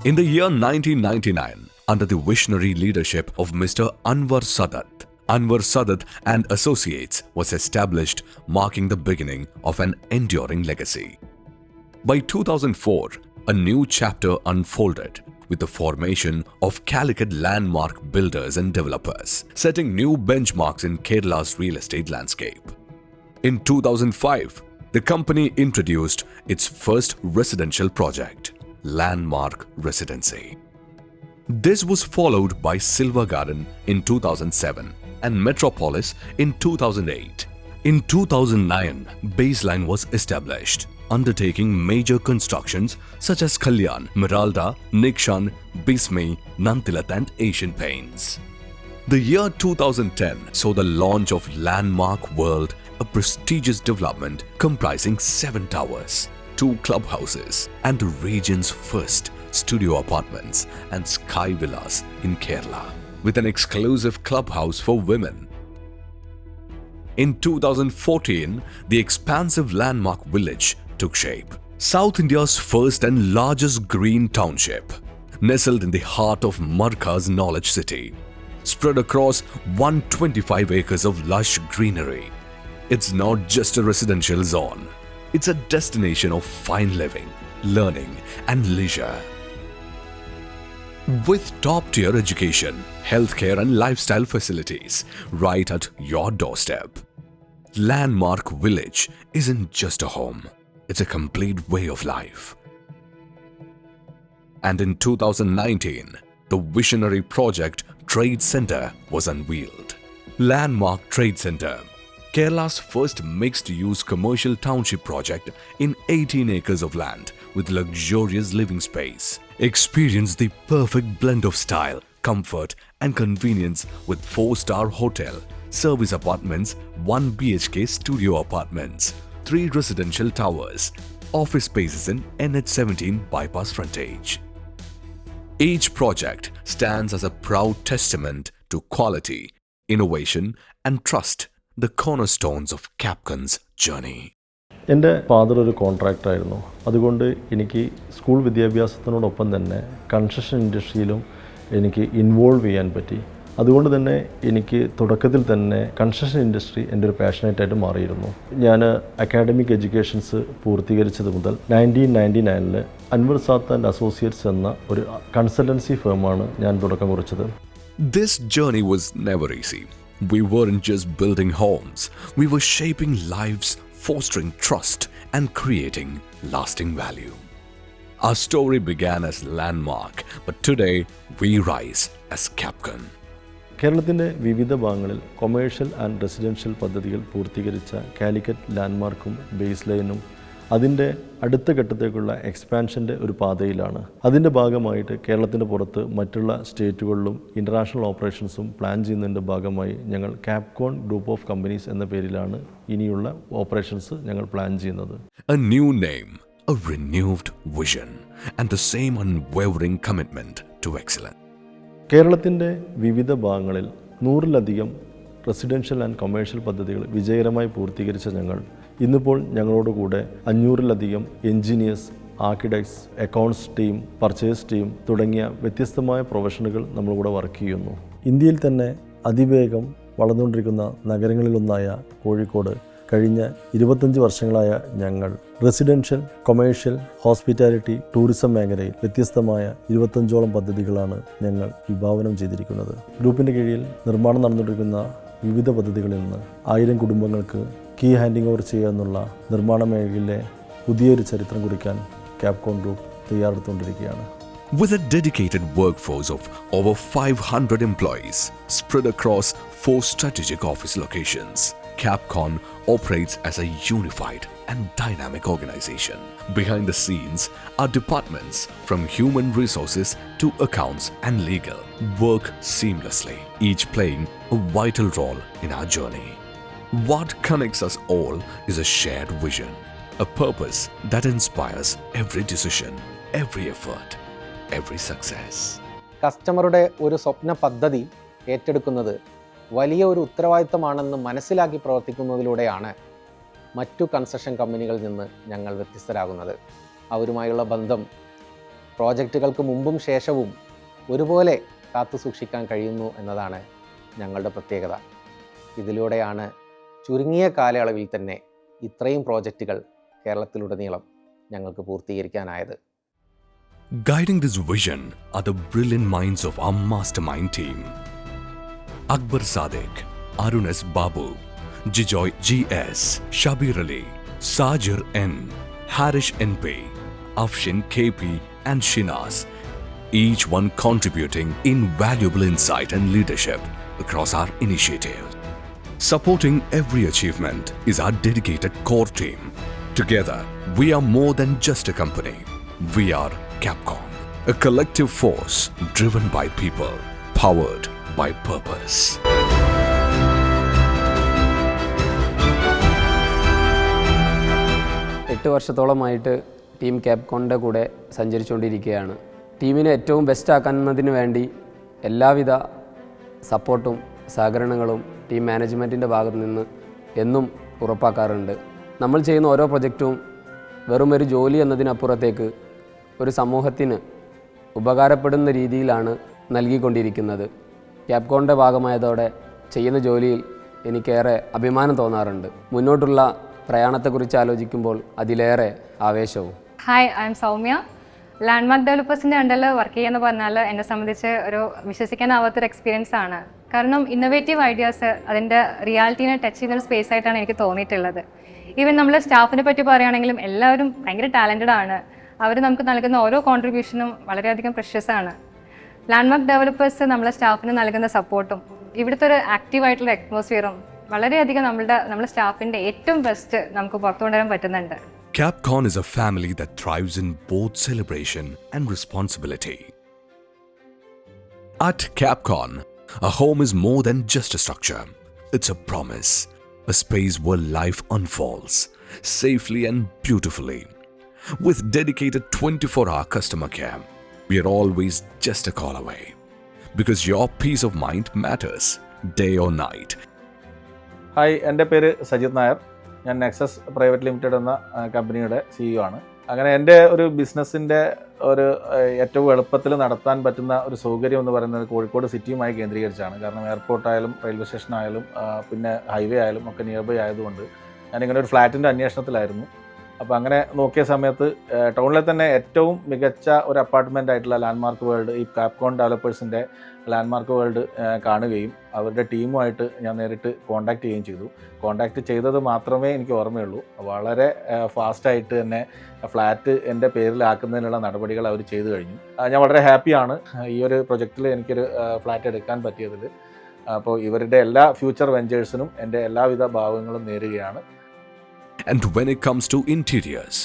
In the year 1999, under the visionary leadership of Mr. Anwar Sadat and Associates was established, marking the beginning of an enduring legacy. By 2004, a new chapter unfolded with the formation of Calicut Landmark Builders and Developers, setting new benchmarks in Kerala's real estate landscape. In 2005, the company introduced its first residential project, Landmark Residency. This was followed by Silver Garden in 2007 and Metropolis in 2008. In 2009, Baseline was established, undertaking major constructions such as Kalyan, Miralda, Nikshan, Bismi, Nantilat and Asian Paints. The year 2010 saw the launch of Landmark World, a prestigious development comprising 7 towers, 2 clubhouses, and the region's first studio apartments and sky villas in Kerala, with an exclusive clubhouse for women. In 2014, the expansive Landmark Village took shape, South India's first and largest green township, nestled in the heart of Marka's knowledge city, spread across 125 acres of lush greenery. It's not just a residential zone. It's a destination of fine living, learning, and leisure. With top-tier education, healthcare, and lifestyle facilities right at your doorstep, Landmark Village isn't just a home, it's a complete way of life. And in 2019, the visionary project Trade Center was unveiled. Landmark Trade Center, Kerala's first mixed-use commercial township project in 18 acres of land with luxurious living space. Experience the perfect blend of style, comfort and convenience with 4-star hotel, service apartments, 1 BHK studio apartments, 3 residential towers, office spaces in NH17 bypass frontage. Each project stands as a proud testament to quality, innovation and trust, the cornerstones of Capcon's journey. എൻ്റെ father ഒരു കോൺട്രാക്ടറായിരുന്നു. അതുകൊണ്ട് എനിക്ക് school വിദ്യാഭ്യാസത്തിനോടൊപ്പം തന്നെ construction ഇൻഡസ്ട്രിയിലും എനിക്ക് involve ചെയ്യാൻ പറ്റി. അതുകൊണ്ട് തന്നെ എനിക്ക് തുടക്കത്തിൽ തന്നെ കൺസ്ട്രക്ഷൻ ഇൻഡസ്ട്രി എൻ്റെ ഒരു പാഷനേറ്റായിട്ട് മാറിയിരുന്നു. ഞാൻ അക്കാഡമിക് എഡ്യൂക്കേഷൻസ് പൂർത്തീകരിച്ചത് മുതൽ 1999 അൻവർ സാദത്ത് ആൻഡ് അസോസിയേറ്റ്സ് എന്ന ഒരു കൺസൾട്ടൻസി ഫേമാണ് ഞാൻ തുടക്കം കുറിച്ചത്. This journey was never easy. We weren't just building homes, we were shaping lives, fostering trust and creating lasting value. Our story began as Landmark, but today we rise as Capcon. കേരളത്തിൻ്റെ വിവിധ ഭാഗങ്ങളിൽ commercial and residential പദ്ധതികൾ പൂർത്തീകരിച്ച Calicut ലാൻഡ്മാർക്കും base ലൈനും അതിൻ്റെ അടുത്ത ഘട്ടത്തേക്കുള്ള എക്സ്പാൻഷൻ്റെ ഒരു പാതയിലാണ്. അതിൻ്റെ ഭാഗമായിട്ട് കേരളത്തിൻ്റെ പുറത്ത് മറ്റുള്ള സ്റ്റേറ്റുകളിലും ഇൻ്റർനാഷണൽ ഓപ്പറേഷൻസും പ്ലാൻ ചെയ്യുന്നതിൻ്റെ ഭാഗമായി ഞങ്ങൾ കാപ്കോൺ ഗ്രൂപ്പ് ഓഫ് കമ്പനീസ് എന്ന പേരിലാണ് ഇനിയുള്ള ഓപ്പറേഷൻസ് ഞങ്ങൾ പ്ലാൻ ചെയ്യുന്നത്. A new name, a renewed vision, and the same unwavering commitment to excellence. കേരളത്തിൻ്റെ വിവിധ ഭാഗങ്ങളിൽ 100-ലധികം റെസിഡൻഷ്യൽ ആൻഡ് കൊമേഴ്ഷ്യൽ പദ്ധതികൾ വിജയകരമായി പൂർത്തീകരിച്ച ഞങ്ങൾ ഇന്നിപ്പോൾ ഞങ്ങളോട് കൂടെ 500-ലധികം engineers, architects, accounts team, purchase team തുടങ്ങിയ വ്യത്യസ്തമായ പ്രൊഫഷനുകൾ നമ്മളിവിടെ വർക്ക് ചെയ്യുന്നു. ഇന്ത്യയിൽ തന്നെ അതിവേഗം വളർന്നുകൊണ്ടിരിക്കുന്ന നഗരങ്ങളിലൊന്നായ കോഴിക്കോട് കഴിഞ്ഞ 25 വർഷങ്ങളായ ഞങ്ങൾ റെസിഡൻഷ്യൽ, കൊമേഴ്ഷ്യൽ, ഹോസ്പിറ്റാലിറ്റി, ടൂറിസം മേഖലയിൽ വ്യത്യസ്തമായ 25ഓളം പദ്ധതികളാണ് ഞങ്ങൾ വിഭാവനം ചെയ്തിരിക്കുന്നത്. ഗ്രൂപ്പിൻ്റെ കീഴിൽ നിർമ്മാണം നടന്നുകൊണ്ടിരിക്കുന്ന വിവിധ പദ്ധതികളിൽ നിന്ന് 1000 കുടുംബങ്ങൾക്ക് കീ ഹാൻഡിംഗ് ഓവർ ചെയ്യുക എന്നുള്ള നിർമ്മാണ മേഖലയിലെ പുതിയൊരു ചരിത്രം കുറിക്കാൻ കാപ്കോൺ group തയ്യാറെടുത്തുകൊണ്ടിരിക്കുകയാണ്. With a dedicated workforce of over 500 employees spread across 4 strategic office locations, Capcon operates as a unified and dynamic organization. Behind the scenes, our departments, from human resources to accounts and legal, work seamlessly, each playing a vital role in our journey. What connects us all is a shared vision, a purpose that inspires every decision, every effort, every success. കസ്റ്റമറുടെ ഒരു സ്വപ്ന പദ്ധതി ഏറ്റെടുക്കുന്നത് വലിയ ഒരു ഉത്തരവാദിത്തമാണെന്ന് മനസ്സിലാക്കി പ്രവർത്തിക്കുന്നതിലൂടെയാണ് മറ്റു construction കമ്പനികളിൽ നിന്ന് ഞങ്ങൾ വ്യത്യസ്തരാകുന്നത്. അവരുമായുള്ള ബന്ധം പ്രോജക്റ്റുകൾക്ക് മുമ്പും ശേഷവും ഒരുപോലെ കാത്തു സൂക്ഷിക്കാൻ കഴിയുന്നു എന്നതാണ് ഞങ്ങളുടെ പ്രത്യേകത. ഇതിലൂടെയാണ് ചുരുങ്ങിയ കാലയളവിൽ തന്നെ ഇത്രയും പ്രോജക്റ്റുകൾ കേരളത്തിലുടനീളം ഞങ്ങൾക്ക് പൂർത്തീകരിക്കാനായത്. Guiding this vision are the brilliant minds of our mastermind team. Akbar Sadiq, Arun S. Babu, Jijoy G.S., Shabir Ali, Sajir N., Harish N.P., Afshin K.P. and Shinaz, each one contributing invaluable insight and leadership across our initiative. Supporting every achievement is our dedicated core team. Together, we are more than just a company. We are Capcom, a collective force driven by people, powered by purpose. എട്ട് വർഷത്തോളമായിട്ട് team ക്യാപ്കോണിൻ്റെ കൂടെ സഞ്ചരിച്ചുകൊണ്ടിരിക്കുകയാണ്. ടീമിനെ ഏറ്റവും best ആക്കുന്നതിന് വേണ്ടി എല്ലാവിധ സപ്പോർട്ടും സഹകരണങ്ങളും team മാനേജ്മെൻറ്റിൻ്റെ ഭാഗത്തു നിന്ന് എന്നും ഉറപ്പാക്കാറുണ്ട്. നമ്മൾ ചെയ്യുന്ന ഓരോ പ്രൊജക്റ്റും വെറും ഒരു ജോലി എന്നതിനപ്പുറത്തേക്ക് ഒരു സമൂഹത്തിന് ഉപകാരപ്പെടുന്ന രീതിയിലാണ് നൽകിക്കൊണ്ടിരിക്കുന്നത്. ക്യാപ്കോണിൻ്റെ ഭാഗമായതോടെ ചെയ്യുന്ന ജോലിയിൽ എനിക്കേറെ അഭിമാനം തോന്നാറുണ്ട്. മുന്നോട്ടുള്ള പ്രയാണത്തെക്കുറിച്ച് ആലോചിക്കുമ്പോൾ അതിലേറെ ആവേശവും. Hi, I am Soumya. Landmark ഡെവലപ്പേഴ്സിൻ്റെ അണ്ടറിൽ വർക്ക് ചെയ്യുകയെന്ന് പറഞ്ഞാൽ എന്നെ സംബന്ധിച്ച് ഒരു വിശ്വസിക്കാനാവാത്തൊരു എക്സ്പീരിയൻസ് ആണ്. കാരണം ഇന്നോവേറ്റീവ് ഐഡിയാസ് അതിൻ്റെ റിയാലിറ്റീനെ ടച്ച് ചെയ്യുന്നൊരു സ്പേസ് ആയിട്ടാണ് എനിക്ക് തോന്നിയിട്ടുള്ളത്. ഈവൻ നമ്മൾ സ്റ്റാഫിനെ പറ്റി പറയുകയാണെങ്കിലും എല്ലാവരും ഭയങ്കര ടാലൻറ്റഡ് ആണ്. അവർ നമുക്ക് നൽകുന്ന ഓരോ കോൺട്രിബ്യൂഷനും വളരെയധികം പ്രഷ്യസ് ആണ്. ലാൻഡ്മാർക്ക് ഡെവലപ്പേഴ്സ് നമ്മളെ സ്റ്റാഫിന് നൽകുന്ന സപ്പോർട്ടും ഇവിടുത്തെ ഒരു ആക്റ്റീവായിട്ടുള്ള അറ്റ്മോസ്ഫിയറും വളരെയധികം നമ്മുടെ സ്റ്റാഫിൻ്റെ ഏറ്റവും ബെസ്റ്റ് നമുക്ക് പുറത്തു കൊണ്ടുവരാൻ പറ്റുന്നുണ്ട്. Capcom is a family that thrives in both celebration and responsibility. At Capcom, a home is more than just a structure. It's a promise, a space where life unfolds safely and beautifully. With dedicated 24-hour customer care, we are always just a call away. Because your peace of mind matters, day or night. Hi, എൻ്റെ പേര് സജിത് നായർ. ഞാൻ Nexus private limited എന്ന കമ്പനിയുടെ CEO ആണ്. അങ്ങനെ എൻ്റെ ഒരു ബിസിനസ്സിൻ്റെ ഒരു ഏറ്റവും എളുപ്പത്തിൽ നടത്താൻ പറ്റുന്ന ഒരു സൗകര്യം എന്ന് പറയുന്നത് കോഴിക്കോട് സിറ്റിയുമായി കേന്ദ്രീകരിച്ചാണ്. കാരണം എയർപോർട്ടായാലും റെയിൽവേ സ്റ്റേഷനായാലും പിന്നെ ഹൈവേ ആയാലും ഒക്കെ നിയർ ബൈ ആയതുകൊണ്ട് ഞാനിങ്ങനെ ഒരു ഫ്ലാറ്റിൻ്റെ അന്വേഷണത്തിലായിരുന്നു. അപ്പോൾ അങ്ങനെ നോക്കിയ സമയത്ത് ടൗണിലെ തന്നെ ഏറ്റവും മികച്ച ഒരു അപ്പാർട്ട്മെൻ്റ് ആയിട്ടുള്ള ലാൻഡ്മാർക്ക് വേൾഡ്, ഈ കാപ്കോൺ ഡെവലപ്പേഴ്സിൻ്റെ ലാൻഡ്മാർക്ക് വേൾഡ് കാണുകയും അവരുടെ ടീമുമായിട്ട് ഞാൻ നേരിട്ട് കോൺടാക്റ്റ് ചെയ്യുകയും ചെയ്തു. കോൺടാക്റ്റ് ചെയ്തത് മാത്രമേ എനിക്ക് ഓർമ്മയുള്ളൂ. വളരെ ഫാസ്റ്റായിട്ട് തന്നെ ഫ്ലാറ്റ് എൻ്റെ പേരിലാക്കുന്നതിനുള്ള നടപടികൾ അവർ ചെയ്തു കഴിഞ്ഞു. ഞാൻ വളരെ ഹാപ്പിയാണ് ഈ ഒരു പ്രൊജക്റ്റിൽ എനിക്കൊരു ഫ്ലാറ്റ് എടുക്കാൻ പറ്റിയതിൽ. അപ്പോൾ ഇവരുടെ എല്ലാ ഫ്യൂച്ചർ വെഞ്ചേഴ്സിനും എൻ്റെ എല്ലാവിധ ഭാവങ്ങളും നേരുകയാണ്. And when it comes to interiors,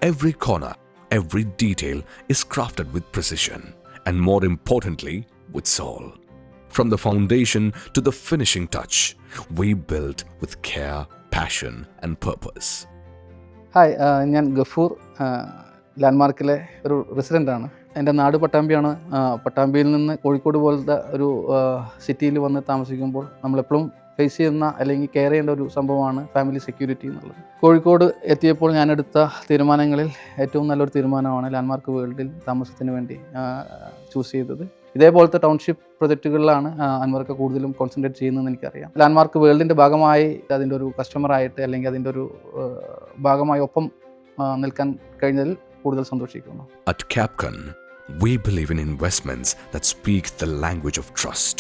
every corner, every detail is crafted with precision and, more importantly, with soul. From the foundation to the finishing touch, we build with care, passion and purpose. Hi, ഞാൻ ഗഫൂർ, ലാൻഡ്മാർക്കിലെ ഒരു റെസിഡൻ്റാണ്. എൻ്റെ നാട് പട്ടാമ്പിയാണ്. പട്ടാമ്പിയിൽ നിന്ന് കോഴിക്കോട് പോലത്തെ ഒരു സിറ്റിയിൽ വന്ന് താമസിക്കുമ്പോൾ നമ്മളെപ്പോഴും ഫേസ് ചെയ്യുന്ന അല്ലെങ്കിൽ കെയർ ചെയ്യേണ്ട ഒരു സംഭവമാണ് ഫാമിലി സെക്യൂരിറ്റി എന്നുള്ളത്. കോഴിക്കോട് എത്തിയപ്പോൾ ഞാനെടുത്ത തീരുമാനങ്ങളിൽ ഏറ്റവും നല്ലൊരു തീരുമാനമാണ് ലാൻഡ്മാർക്ക് വേൾഡിൽ താമസത്തിന് വേണ്ടി ചൂസ് ചെയ്തത്. ഇതേപോലത്തെ ടൗൺഷിപ്പ് പ്രൊജക്റ്റുകളിലാണ് അൻവർക്ക് കൂടുതലും കോൺസെൻട്രേറ്റ് ചെയ്യുന്നതെന്ന് എനിക്കറിയാം. ലാൻഡ്മാർക്ക് വേൾഡിൻ്റെ ഭാഗമായി അതിൻ്റെ ഒരു കസ്റ്റമറായിട്ട് അല്ലെങ്കിൽ അതിൻ്റെ ഒരു ഭാഗമായി ഒപ്പം നിൽക്കാൻ കഴിഞ്ഞതിൽ കൂടുതൽ സന്തോഷിക്കുന്നു. At Capcom, we believe in investments that speak the language of trust.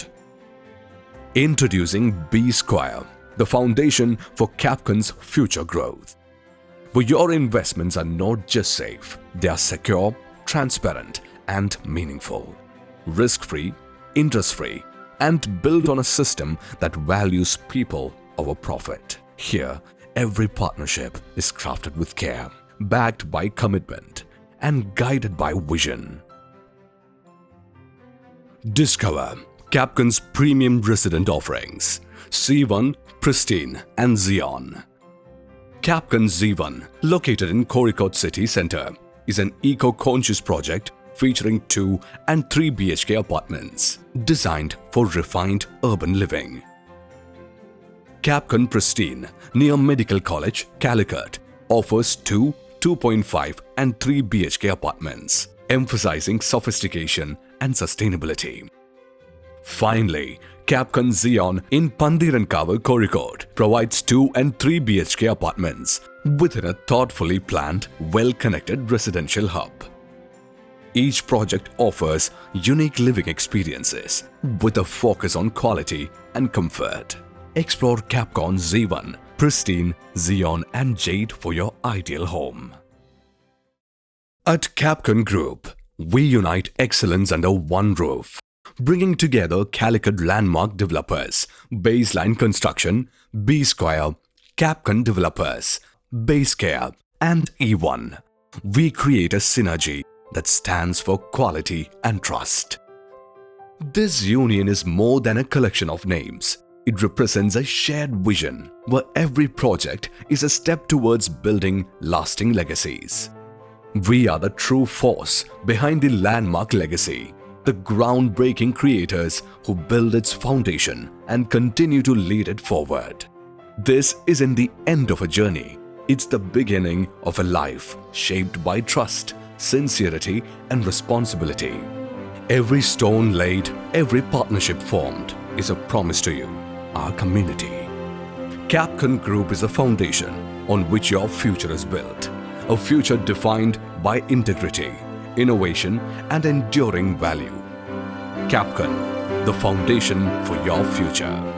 Introducing B Square, the foundation for Capcom's future growth. Where your investments are not just safe, they are secure, transparent, and meaningful. Risk-free, interest-free, and built on a system that values people over profit. Here, every partnership is crafted with care, backed by commitment, and guided by vision. Discover Capcom's premium resident offerings, C1, Pristine, and Xeon. Capcom Z1, located in Kozhikode City Centre, is an eco-conscious project featuring 2 and 3 BHK apartments, designed for refined urban living. Capcom Pristine, near Medical College, Calicut, offers 2, 2.5 and 3 BHK apartments, emphasizing sophistication and sustainability. Finally, Capcon Xeon in Pandirankavu, Kozhikode provides 2 and 3 BHK apartments within a thoughtfully planned, well-connected residential hub. Each project offers unique living experiences with a focus on quality and comfort. Explore Capcon Z1, Pristine, Xeon and Jade for your ideal home. At Capcon Group, we unite excellence under one roof, bringing together Calicut landmark developers, Baseline Construction, B Square, Capcon Developers, Basecare, and E1. We create a synergy that stands for quality and trust. This union is more than a collection of names. It represents a shared vision where every project is a step towards building lasting legacies. We are the true force behind the landmark legacy, the groundbreaking creators who build its foundation and continue to lead it forward. This isn't the end of a journey. It's the beginning of a life shaped by trust, sincerity, and responsibility. Every stone laid, every partnership formed is a promise to you, our community. Capcon Group is the foundation on which your future is built. A future defined by integrity, innovation, and enduring value. Capcon, the foundation for your future.